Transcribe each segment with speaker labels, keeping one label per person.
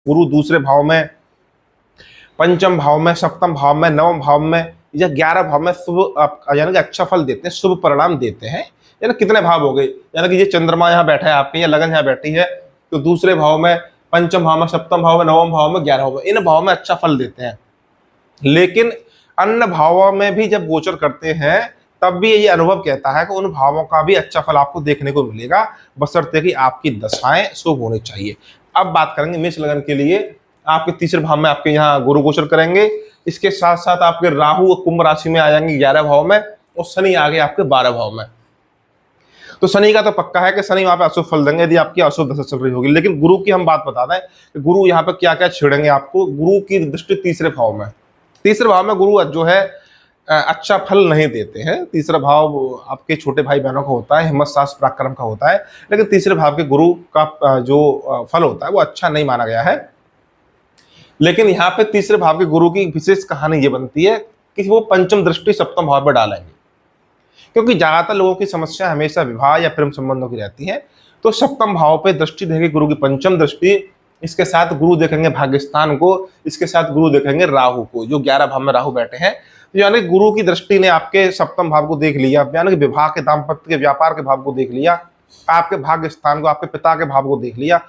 Speaker 1: गुरु दूसरे भाव में, पंचम भाव में, सप्तम भाव में, नवम भाव में या 11 भाव में शुभ यानी कि अच्छा फल देते हैं, शुभ परिणाम देते हैं। यानी कितने भाव हो गए, यानी कि ये चंद्रमा यहाँ बैठा है आपके, या लगन यहाँ बैठी है, तो दूसरे भाव में, पंचम भाव में, सप्तम भाव में, नवम भाव में, 11 भाव में, इन भाव में अच्छा फल देते हैं। लेकिन अन्य भावों में भी जब गोचर करते हैं तब भी ये अनुभव कहता है कि उन भावों का भी अच्छा फल आपको देखने को मिलेगा, बशर्ते कि आपकी दशाएं शुभ होनी चाहिए। अब बात करेंगे मेष लगन के लिए। आपके तीसरे भाव में आपके यहाँ गुरु गोचर करेंगे, इसके साथ साथ आपके राहु कुंभ राशि में आ जाएंगे 11 भाव में, और शनि आ गए आपके 12 भाव में। तो शनि का तो पक्का है कि शनि वहां पे अशुभ फल देंगे यदि आपकी अशुभ दशा चल रही होगी। लेकिन गुरु की हम बात बता दें कि गुरु यहाँ पे क्या क्या छेड़ेंगे आपको। गुरु की दृष्टि तीसरे भाव में, तीसरे भाव में गुरु जो है अच्छा फल नहीं देते हैं। तीसरा भाव आपके छोटे भाई बहनों का होता है, हिम्मत साहस पराक्रम का होता है, लेकिन तीसरे भाव के गुरु का जो फल होता है वो अच्छा नहीं माना गया है। लेकिन यहाँ पे तीसरे भाव के गुरु की विशेष कहानी ये बनती है कि वो पंचम दृष्टि सप्तम भाव पर डालेंगे, क्योंकि ज्यादातर लोगों की समस्या हमेशा विवाह या प्रेम संबंधों की रहती है। तो सप्तम भाव पे दृष्टि देखेगी गुरु की पंचम दृष्टि, इसके साथ गुरु देखेंगे भाग्यस्थान को, इसके साथ गुरु देखेंगे राहु को, जो 11 भाव में राहु बैठे हैं। तो यानी गुरु की दृष्टि ने आपके सप्तम भाव को देख लिया, यानी कि विवाह के, दाम्पत्य के, व्यापार के भाव को देख लिया, आपके भाग्य स्थान को, आपके पिता के भाव को देख लिया,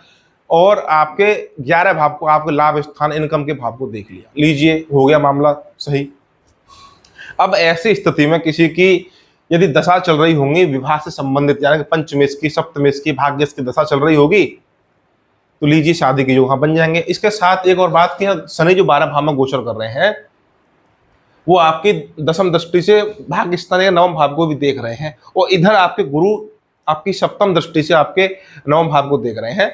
Speaker 1: और आपके 11 भाव को, आपके लाभ स्थान, इनकम के भाव को देख लिया। लीजिए, हो गया मामला सही। अब ऐसी स्थिति में किसी की यदि दशा चल रही होंगी विवाह से संबंधित, यानी कि पंचमेश की, सप्तमेश की, भाग्येश की दशा चल रही होगी, तो लीजिए शादी के योग बन जाएंगे। इसके साथ एक और बात की, शनि जो 12 भाव में गोचर कर रहे हैं वो आपकी दशम दृष्टि से भाग्य स्थान या नवम भाव को भी देख रहे हैं, और इधर आपके गुरु आपकी सप्तम दृष्टि से आपके नवम भाव को देख रहे हैं।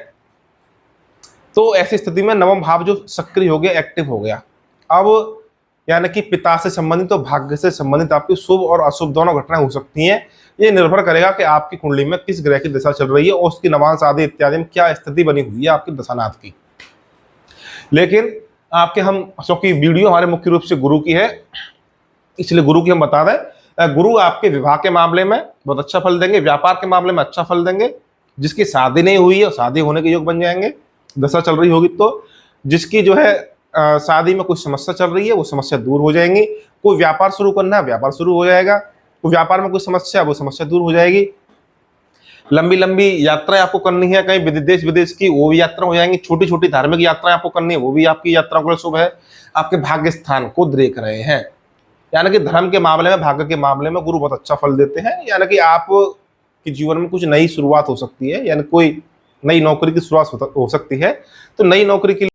Speaker 1: तो ऐसी स्थिति में नवम भाव जो सक्रिय हो गया, एक्टिव हो गया। अब यानी कि पिता से संबंधित और भाग्य से संबंधित आपकी शुभ और अशुभ दोनों घटनाएं हो सकती हैं। ये निर्भर करेगा कि आपकी कुंडली में किस ग्रह की दशा चल रही है और उसकी नवांश आदि इत्यादि में क्या स्थिति बनी हुई है आपकी दशानाथ की। लेकिन आपके हम, क्योंकि वीडियो हमारे मुख्य रूप से गुरु की है, इसलिए गुरु की हम बता दें। गुरु आपके विवाह के मामले में बहुत अच्छा फल देंगे, व्यापार के मामले में अच्छा फल देंगे, जिसकी शादी नहीं हुई है शादी होने के योग बन जाएंगे दशा चल रही होगी। तो जिसकी जो है शादी में कोई समस्या चल रही है वो समस्या दूर हो जाएंगी। कोई व्यापार शुरू करना है व्यापार शुरू हो जाएगा, कोई व्यापार में कोई समस्या वो समस्या दूर हो जाएगी। लंबी लंबी यात्राएं आपको करनी है कहीं देश विदेश की, वो भी यात्रा हो जाएंगी। छोटी छोटी धार्मिक यात्राएं आपको करनी है, वो भी आपकी यात्रा को शुभ है। आपके भाग्य स्थान को देख रहे हैं, यानी कि धर्म के मामले में, भाग्य के मामले में गुरु बहुत अच्छा फल देते हैं। यानी कि आप के जीवन में कुछ नई शुरुआत हो सकती है, यानी कोई नई नौकरी की शुरुआत हो सकती है। तो नई नौकरी के